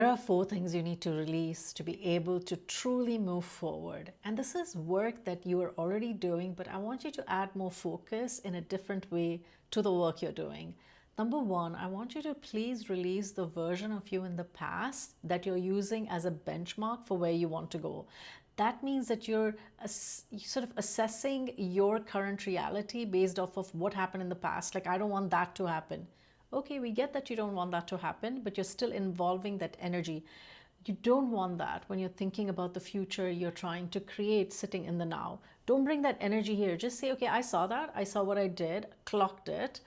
There are 4 things you need to release to be able to truly move forward. And this is work that you are already doing, but I want you to add more focus in a different way to the work you're doing. Number 1, I want you to please release the version of you in the past that you're using as a benchmark for where you want to go. That means that you're sort of assessing your current reality based off of what happened in the past. Like, I don't want that to happen. Okay, we get that you don't want that to happen, but you're still involving that energy. You don't want that when you're thinking about the future you're trying to create sitting in the now. Don't bring that energy here. Just say, okay, I saw that. I saw what I did, clocked it,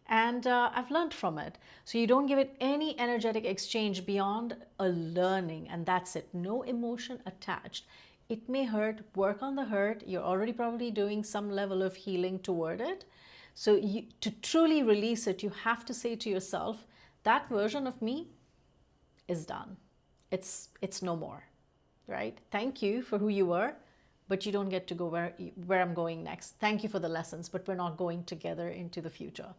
and I've learned from it. So you don't give it any energetic exchange beyond a learning, and that's it. No emotion attached. It may hurt, work on the hurt. You're already probably doing some level of healing toward it. So to truly release it, you have to say to yourself, that version of me is done. It's no more, right? Thank you for who you were, but you don't get to go where I'm going next. Thank you for the lessons, but we're not going together into the future.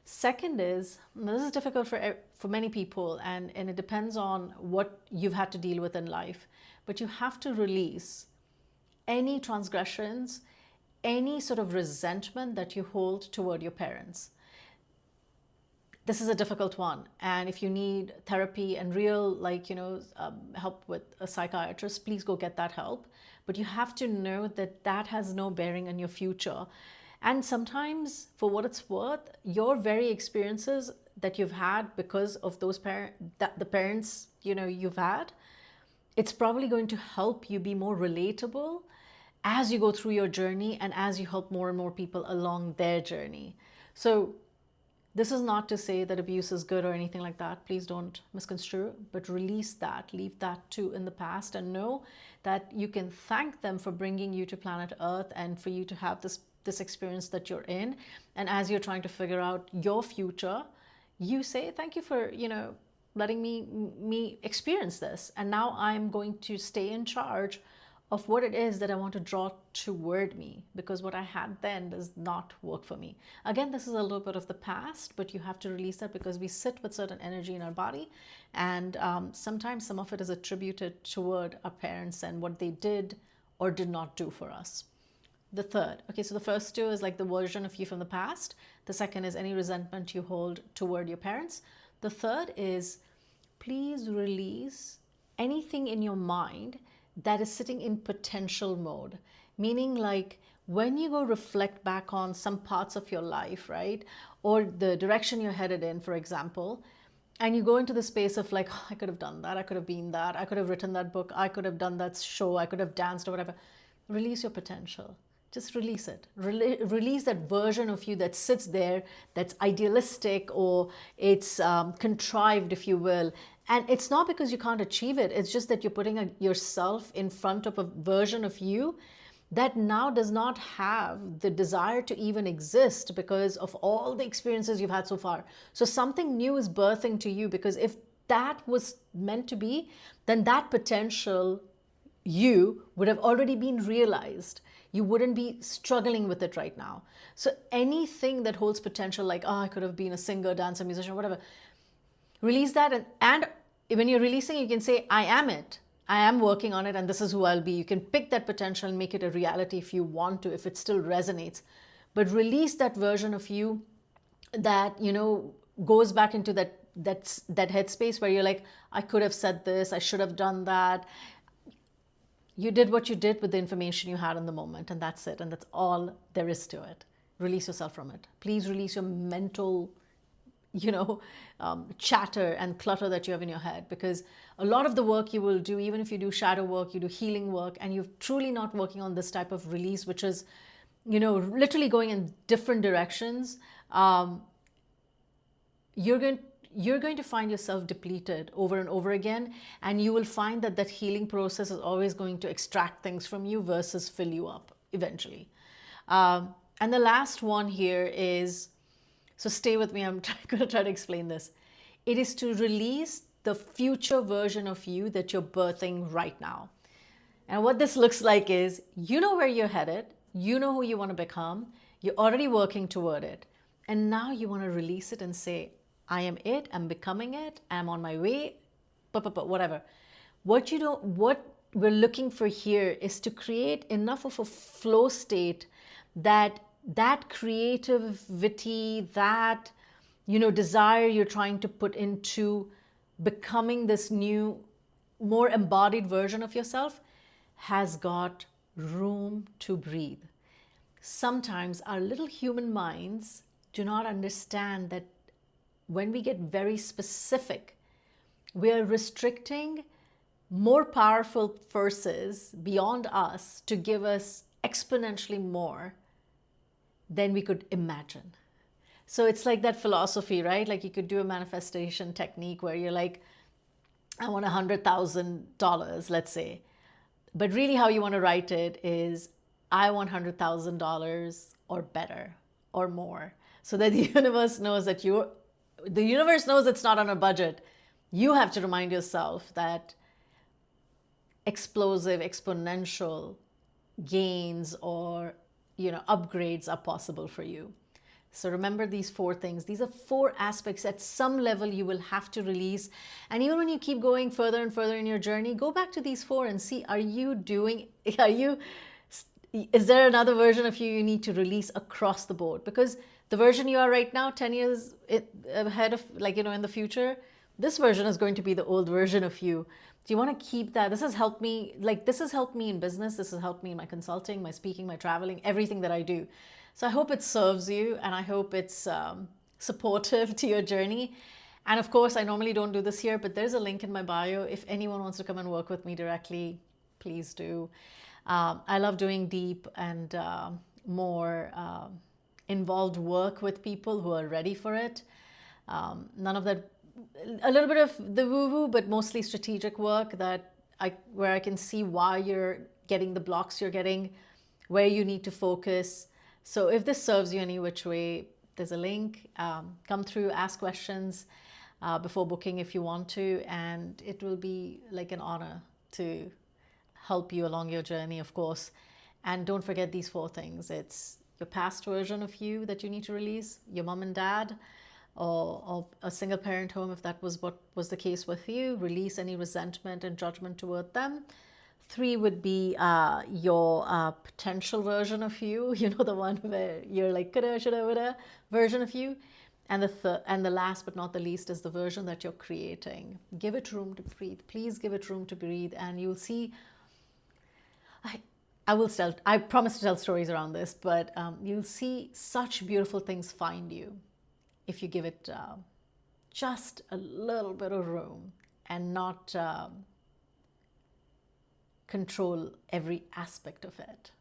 Second is, this is difficult for many people, and it depends on what you've had to deal with in life, but you have to release any transgressions, any sort of resentment that you hold toward your parents. This is a difficult one, and if you need therapy and real, help with a psychiatrist, please go get that help. But you have to know that that has no bearing on your future. And sometimes, for what it's worth, your very experiences that you've had because of those the parents you've had, it's probably going to help you be more relatable as you go through your journey and as you help more and more people along their journey. So this is not to say that abuse is good or anything like that. Please don't misconstrue, but release that, leave that too in the past, and know that you can thank them for bringing you to planet Earth and for you to have this experience that you're in. And as you're trying to figure out your future, you say, thank you for, letting me experience this. And now I'm going to stay in charge of what it is that I want to draw toward me, because what I had then does not work for me. Again, this is a little bit of the past, but you have to release that because we sit with certain energy in our body, and sometimes some of it is attributed toward our parents and what they did or did not do for us. The third, okay, so the first 2 is like the version of you from the past. The second is any resentment you hold toward your parents. The third is, please release anything in your mind that is sitting in potential mode, meaning like when you go reflect back on some parts of your life, right, or the direction you're headed in, for example, and you go into the space of like, oh, I could have done that, I could have been that, I could have written that book, I could have done that show, I could have danced or whatever. Release your potential. Just release it. Release that version of you that sits there, that's idealistic, or it's contrived, if you will. And it's not because you can't achieve it. It's just that you're putting yourself in front of a version of you that now does not have the desire to even exist because of all the experiences you've had so far. So something new is birthing to you, because if that was meant to be, then that potential you would have already been realized. You wouldn't be struggling with it right now. So anything that holds potential, like, oh, I could have been a singer, dancer, musician, whatever, release that. And when you're releasing, you can say, I am it. I am working on it, and this is who I'll be. You can pick that potential and make it a reality if you want to, if it still resonates. But release that version of you that, goes back into that headspace where you're like, I could have said this, I should have done that. You did what you did with the information you had in the moment, and that's it. And that's all there is to it. Release yourself from it. Please release your mental, chatter and clutter that you have in your head, because a lot of the work you will do, even if you do shadow work, you do healing work, and you're truly not working on this type of release, which is, literally going in different directions, you're going to find yourself depleted over and over again, and you will find that healing process is always going to extract things from you versus fill you up eventually. And the last one here is, so stay with me, I'm going to try to explain this. It is to release the future version of you that you're birthing right now. And what this looks like is, you know where you're headed, you know who you want to become, you're already working toward it, and now you want to release it and say, I am it, I'm becoming it, I'm on my way whatever. What we're looking for here is to create enough of a flow state that creativity, that desire you're trying to put into becoming this new, more embodied version of yourself has got room to breathe. Sometimes our little human minds do not understand that when we get very specific, we are restricting more powerful forces beyond us to give us exponentially more than we could imagine. So it's like that philosophy, right? Like you could do a manifestation technique where you're like, I want $100,000, let's say. But really how you want to write it is, I want $100,000 or better or more. So that the universe knows that the universe knows it's not on a budget. You have to remind yourself that explosive, exponential gains or upgrades are possible for you. So remember these 4 things. These are 4 aspects at some level you will have to release. And even when you keep going further and further in your journey, go back to these 4 and see, is there another version of you need to release across the board? Because the version you are right now, 10 years ahead of, in the future, this version is going to be the old version of you. Do you want to keep that? This has helped me. This has helped me in business. This has helped me in my consulting, my speaking, my traveling, everything that I do. So I hope it serves you, and I hope it's supportive to your journey. And of course, I normally don't do this here, but there's a link in my bio. If anyone wants to come and work with me directly, please do. I love doing deep and more involved work with people who are ready for it. None of that, a little bit of the woo-woo, but mostly strategic work where I can see why you're getting the blocks you're getting, where you need to focus. So if this serves you any which way, there's a link. Come through, ask questions before booking if you want to, and it will be like an honor to help you along your journey, of course. And don't forget these 4 things. It's your past version of you that you need to release, your mom and dad, or a single parent home, if that was what was the case with you. Release any resentment and judgment toward them. 3 would be your potential version of you, the one where you're like, coulda, shoulda, woulda version of you. And the last but not the least is the version that you're creating. Give it room to breathe. Please give it room to breathe, and you'll see. I promise to tell stories around this, but you'll see such beautiful things find you if you give it just a little bit of room and not control every aspect of it.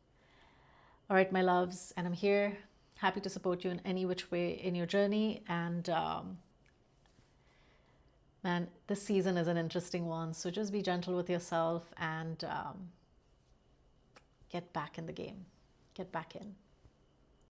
All right, my loves, and I'm here, happy to support you in any which way in your journey. And man, this season is an interesting one, so just be gentle with yourself and get back in the game. Get back in.